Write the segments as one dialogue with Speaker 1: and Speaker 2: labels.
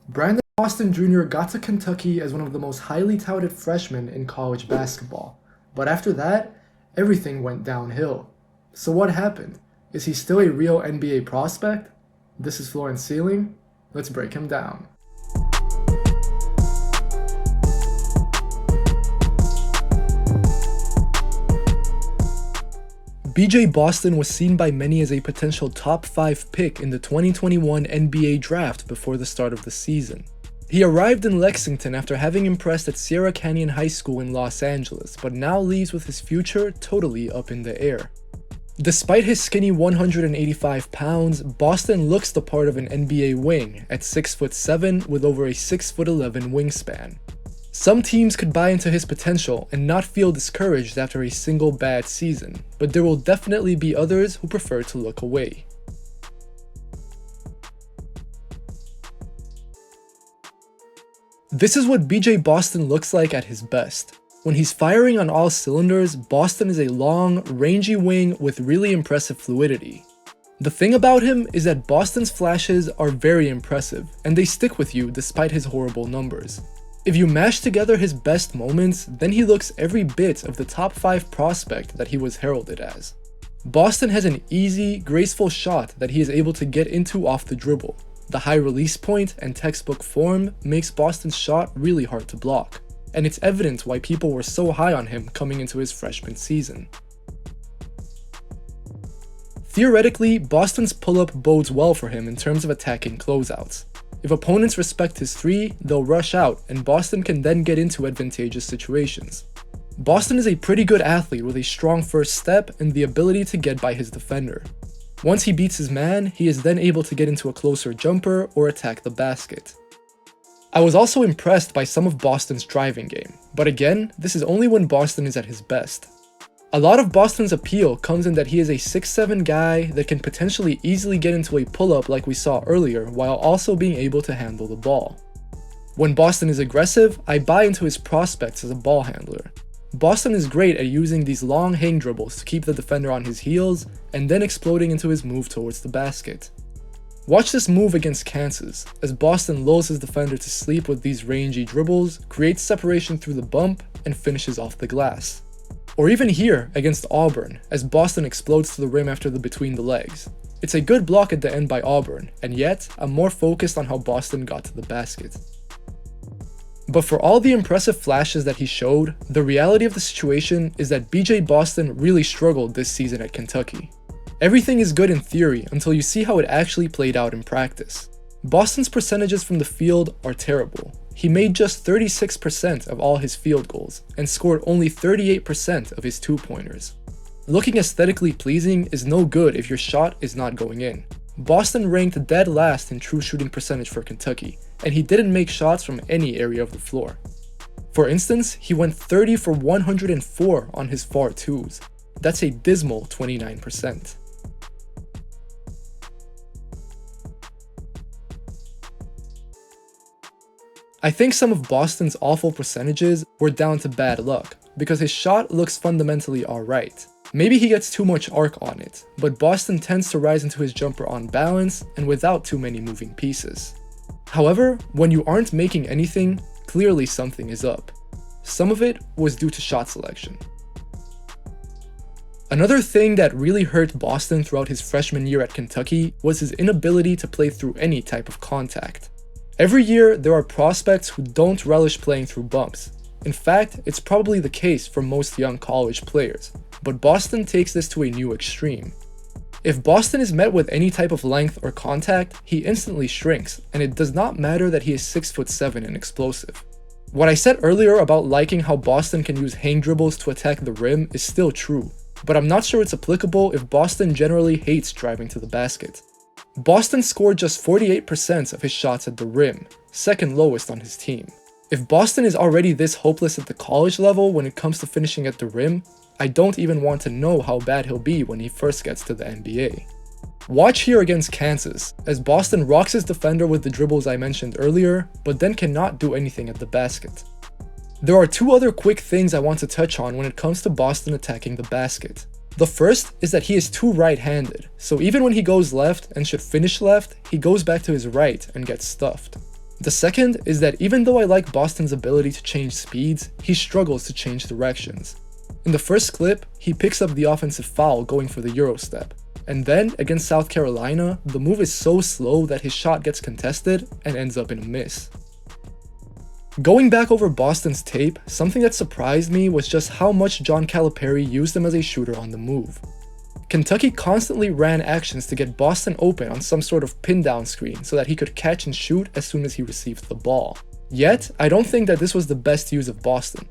Speaker 1: Brandon Boston Jr. got to Kentucky as one of the most highly touted freshmen in college basketball. But after that, everything went downhill. So what happened? Is he still a real NBA prospect? This is Floor and Ceiling. Let's break him down. BJ Boston was seen by many as a potential top 5 pick in the 2021 NBA draft before the start of the season. He arrived in Lexington after having impressed at Sierra Canyon High School in Los Angeles, but now leaves with his future totally up in the air. Despite his skinny 185 pounds, Boston looks the part of an NBA wing at 6'7" with over a 6'11" wingspan. Some teams could buy into his potential and not feel discouraged after a single bad season, but there will definitely be others who prefer to look away. This is what BJ Boston looks like at his best. When he's firing on all cylinders, Boston is a long, rangy wing with really impressive fluidity. The thing about him is that Boston's flashes are very impressive, and they stick with you despite his horrible numbers. If you mash together his best moments, then he looks every bit of the top 5 prospect that he was heralded as. Boston has an easy, graceful shot that he is able to get into off the dribble. The high release point and textbook form makes Boston's shot really hard to block, and it's evident why people were so high on him coming into his freshman season. Theoretically, Boston's pull-up bodes well for him in terms of attacking closeouts. If opponents respect his 3, they'll rush out, and Boston can then get into advantageous situations. Boston is a pretty good athlete with a strong first step and the ability to get by his defender. Once he beats his man, he is then able to get into a closer jumper or attack the basket. I was also impressed by some of Boston's driving game, but again, this is only when Boston is at his best. A lot of Boston's appeal comes in that he is a 6'7" guy that can potentially easily get into a pull-up like we saw earlier while also being able to handle the ball. When Boston is aggressive, I buy into his prospects as a ball handler. Boston is great at using these long hang dribbles to keep the defender on his heels and then exploding into his move towards the basket. Watch this move against Kansas, as Boston lulls his defender to sleep with these rangy dribbles, creates separation through the bump, and finishes off the glass. Or even here against Auburn, as Boston explodes to the rim after the between the legs. It's a good block at the end by Auburn, and yet I'm more focused on how Boston got to the basket. But for all the impressive flashes that he showed, the reality of the situation is that BJ Boston really struggled this season at Kentucky. Everything is good in theory until you see how it actually played out in practice. Boston's percentages from the field are terrible. He made just 36% of all his field goals and scored only 38% of his 2-pointers. Looking aesthetically pleasing is no good if your shot is not going in. Boston ranked dead last in true shooting percentage for Kentucky, and he didn't make shots from any area of the floor. For instance, he went 30 for 104 on his far twos. That's a dismal 29%. I think some of Boston's awful percentages were down to bad luck, because his shot looks fundamentally alright. Maybe he gets too much arc on it, but Boston tends to rise into his jumper on balance and without too many moving pieces. However, when you aren't making anything, clearly something is up. Some of it was due to shot selection. Another thing that really hurt Boston throughout his freshman year at Kentucky was his inability to play through any type of contact. Every year, there are prospects who don't relish playing through bumps. In fact, it's probably the case for most young college players, but Boston takes this to a new extreme. If Boston is met with any type of length or contact, he instantly shrinks, and it does not matter that he is 6'7" and explosive. What I said earlier about liking how Boston can use hang dribbles to attack the rim is still true, but I'm not sure it's applicable if Boston generally hates driving to the basket. Boston scored just 48% of his shots at the rim, second lowest on his team. If Boston is already this hopeless at the college level when it comes to finishing at the rim, I don't even want to know how bad he'll be when he first gets to the NBA. Watch here against Kansas, as Boston rocks his defender with the dribbles I mentioned earlier, but then cannot do anything at the basket. There are 2 other quick things I want to touch on when it comes to Boston attacking the basket. The first is that he is too right-handed, so even when he goes left and should finish left, he goes back to his right and gets stuffed. The second is that even though I like Boston's ability to change speeds, he struggles to change directions. In the first clip, he picks up the offensive foul going for the Euro step, and then against South Carolina, the move is so slow that his shot gets contested and ends up in a miss. Going back over Boston's tape, something that surprised me was just how much John Calipari used him as a shooter on the move. Kentucky constantly ran actions to get Boston open on some sort of pin down screen so that he could catch and shoot as soon as he received the ball. Yet, I don't think that this was the best use of Boston.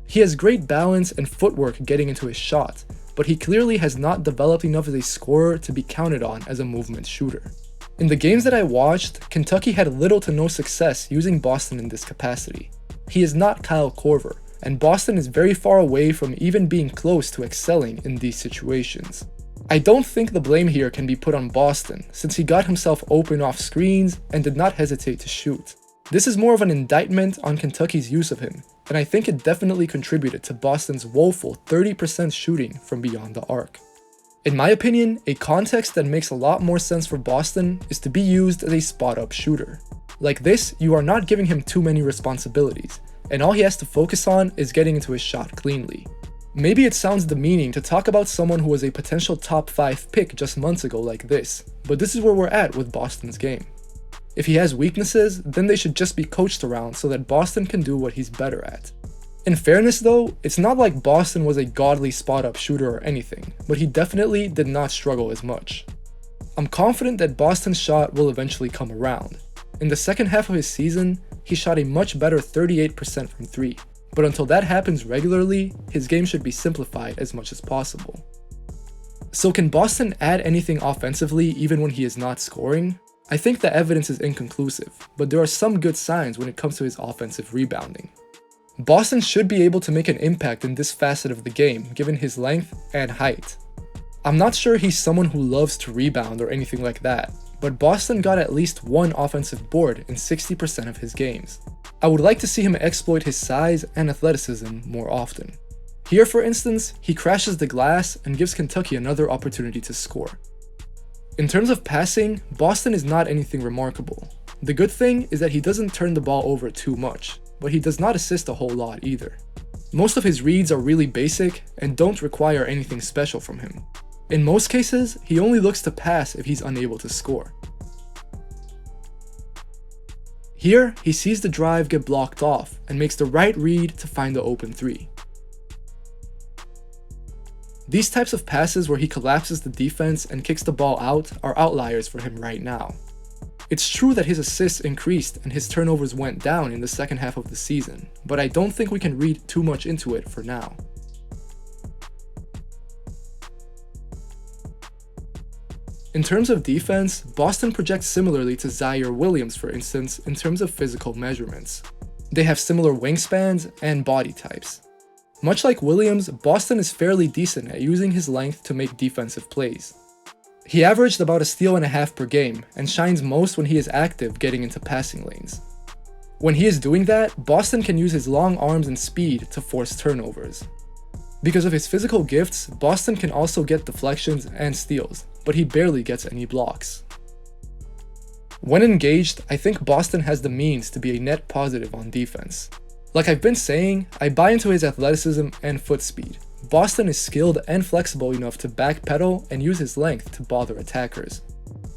Speaker 1: He has great balance and footwork getting into his shot, but he clearly has not developed enough as a scorer to be counted on as a movement shooter. In the games that I watched, Kentucky had little to no success using Boston in this capacity. He is not Kyle Korver, and Boston is very far away from even being close to excelling in these situations. I don't think the blame here can be put on Boston, since he got himself open off screens and did not hesitate to shoot. This is more of an indictment on Kentucky's use of him, and I think it definitely contributed to Boston's woeful 30% shooting from beyond the arc. In my opinion, a context that makes a lot more sense for Boston is to be used as a spot-up shooter. Like this, you are not giving him too many responsibilities, and all he has to focus on is getting into his shot cleanly. Maybe it sounds demeaning to talk about someone who was a potential top 5 pick just months ago like this, but this is where we're at with Boston's game. If he has weaknesses, then they should just be coached around so that Boston can do what he's better at. In fairness though, it's not like Boston was a godly spot-up shooter or anything, but he definitely did not struggle as much. I'm confident that Boston's shot will eventually come around. In the second half of his season, he shot a much better 38% from 3, but until that happens regularly, his game should be simplified as much as possible. So can Boston add anything offensively even when he is not scoring? I think the evidence is inconclusive, but there are some good signs when it comes to his offensive rebounding. Boston should be able to make an impact in this facet of the game given his length and height. I'm not sure he's someone who loves to rebound or anything like that, but Boston got at least one offensive board in 60% of his games. I would like to see him exploit his size and athleticism more often. Here, for instance, he crashes the glass and gives Kentucky another opportunity to score. In terms of passing, Boston is not anything remarkable. The good thing is that he doesn't turn the ball over too much, but he does not assist a whole lot either. Most of his reads are really basic and don't require anything special from him. In most cases, he only looks to pass if he's unable to score. Here, he sees the drive get blocked off and makes the right read to find the open 3. These types of passes where he collapses the defense and kicks the ball out are outliers for him right now. It's true that his assists increased and his turnovers went down in the second half of the season, but I don't think we can read too much into it for now. In terms of defense, Boston projects similarly to Zaire Williams, for instance, in terms of physical measurements. They have similar wingspans and body types. Much like Williams, Boston is fairly decent at using his length to make defensive plays. He averaged about 1.5 steals per game and shines most when he is active getting into passing lanes. When he is doing that, Boston can use his long arms and speed to force turnovers. Because of his physical gifts, Boston can also get deflections and steals, but he barely gets any blocks. When engaged, I think Boston has the means to be a net positive on defense. Like I've been saying, I buy into his athleticism and foot speed. Boston is skilled and flexible enough to backpedal and use his length to bother attackers.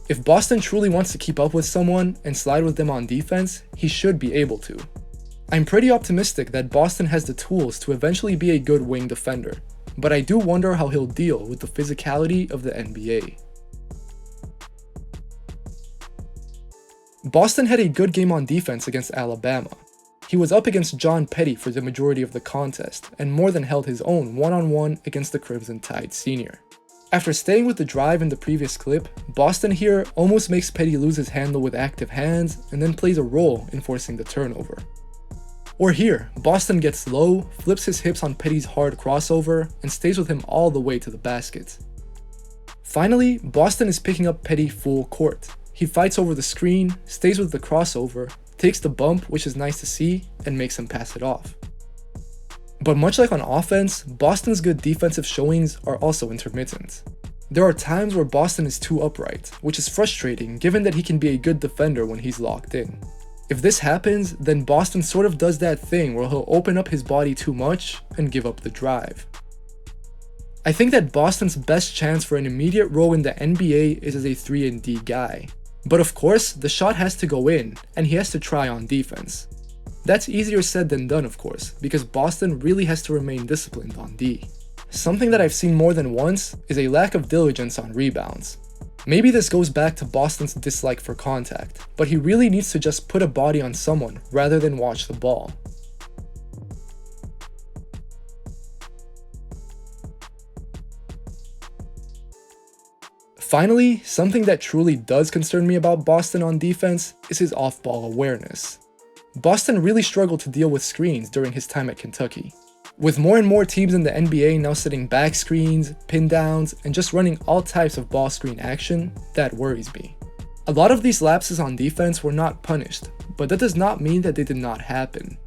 Speaker 1: If Boston truly wants to keep up with someone and slide with them on defense, he should be able to. I'm pretty optimistic that Boston has the tools to eventually be a good wing defender, but I do wonder how he'll deal with the physicality of the NBA. Boston had a good game on defense against Alabama. He was up against John Petty for the majority of the contest, and more than held his own one-on-one against the Crimson Tide senior. After staying with the drive in the previous clip, Boston here almost makes Petty lose his handle with active hands, and then plays a role in forcing the turnover. Or here, Boston gets low, flips his hips on Petty's hard crossover, and stays with him all the way to the basket. Finally, Boston is picking up Petty full court. He fights over the screen, stays with the crossover, takes the bump, which is nice to see, and makes him pass it off. But much like on offense, Boston's good defensive showings are also intermittent. There are times where Boston is too upright, which is frustrating given that he can be a good defender when he's locked in. If this happens, then Boston sort of does that thing where he'll open up his body too much and give up the drive. I think that Boston's best chance for an immediate role in the NBA is as a 3-and-D guy. But of course, the shot has to go in, and he has to try on defense. That's easier said than done, of course, because Boston really has to remain disciplined on D. Something that I've seen more than once is a lack of diligence on rebounds. Maybe this goes back to Boston's dislike for contact, but he really needs to just put a body on someone rather than watch the ball. Finally, something that truly does concern me about Boston on defense is his off-ball awareness. Boston really struggled to deal with screens during his time at Kentucky. With more and more teams in the NBA now setting back screens, pin downs, and just running all types of ball screen action, that worries me. A lot of these lapses on defense were not punished, but that does not mean that they did not happen.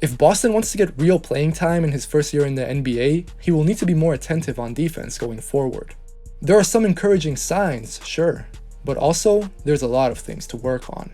Speaker 1: If Boston wants to get real playing time in his first year in the NBA, he will need to be more attentive on defense going forward. There are some encouraging signs, sure, but also there's a lot of things to work on.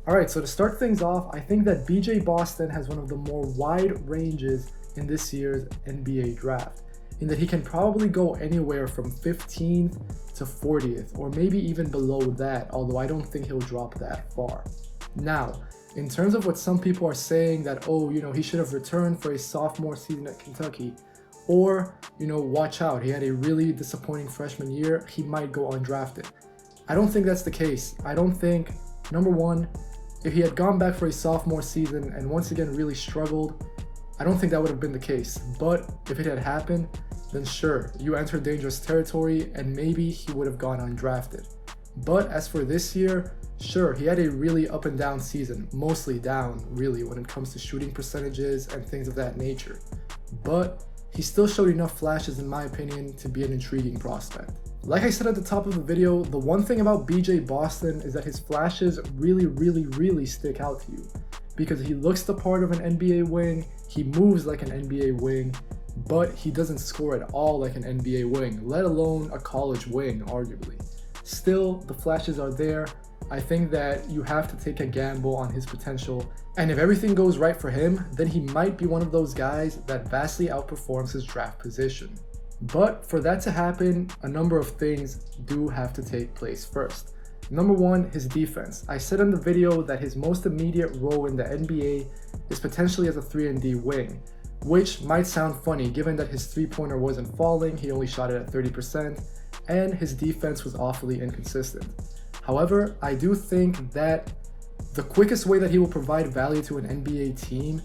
Speaker 1: Alright, so to start things off, I think that BJ Boston has one of the more wide ranges in this year's NBA draft, in that he can probably go anywhere from 15th to 40th, or maybe even below that, although I don't think he'll drop that far. Now, in terms of what some people are saying that, oh, he should have returned for a sophomore season at Kentucky, or, watch out, he had a really disappointing freshman year, he might go undrafted. I don't think that's the case. I don't think, number one, if he had gone back for a sophomore season and once again really struggled, I don't think that would have been the case. But if it had happened, then sure, you enter dangerous territory and maybe he would have gone undrafted. But as for this year, sure, he had a really up and down season, mostly down really when it comes to shooting percentages and things of that nature. But he still showed enough flashes in my opinion to be an intriguing prospect. Like I said at the top of the video, the one thing about BJ Boston is that his flashes really stick out to you. Because he looks the part of an NBA wing, he moves like an NBA wing, but he doesn't score at all like an NBA wing, let alone a college wing, arguably. Still, the flashes are there. I think that you have to take a gamble on his potential, and if everything goes right for him, then he might be one of those guys that vastly outperforms his draft position. But for that to happen, a number of things do have to take place first. Number one, his defense. I said in the video that his most immediate role in the NBA is potentially as a 3-and-D wing, which might sound funny given that his three-pointer wasn't falling, he only shot it at 30%, and his defense was awfully inconsistent. However, I do think that the quickest way that he will provide value to an NBA team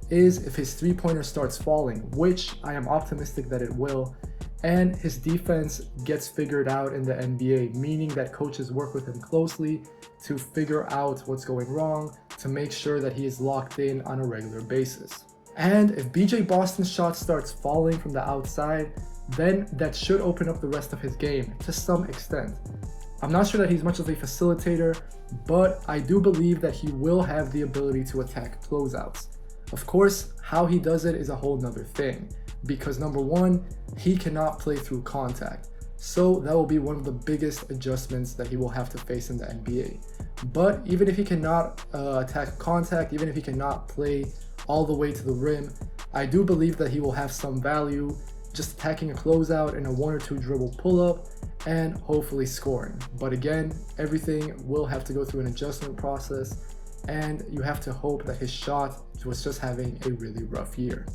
Speaker 1: is if his three-pointer starts falling, which I am optimistic that it will, and his defense gets figured out in the NBA, meaning that coaches work with him closely to figure out what's going wrong, to make sure that he is locked in on a regular basis. And if BJ Boston's shot starts falling from the outside, then that should open up the rest of his game to some extent. I'm not sure that he's much of a facilitator, but I do believe that he will have the ability to attack closeouts. Of course, how he does it is a whole nother thing, because number one, he cannot play through contact. So that will be one of the biggest adjustments that he will have to face in the NBA. But even if he cannot attack contact, even if he cannot play all the way to the rim, I do believe that he will have some value just attacking a closeout in a 1 or 2 dribble pull-up and hopefully scoring. But again, everything will have to go through an adjustment process, and you have to hope that his shot was just having a really rough year.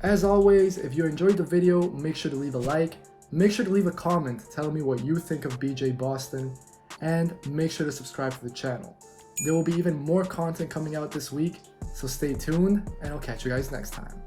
Speaker 1: As always, if you enjoyed the video, make sure to leave a like, make sure to leave a comment telling me what you think of BJ Boston, and make sure to subscribe to the channel. There will be even more content coming out this week, so stay tuned, and I'll catch you guys next time.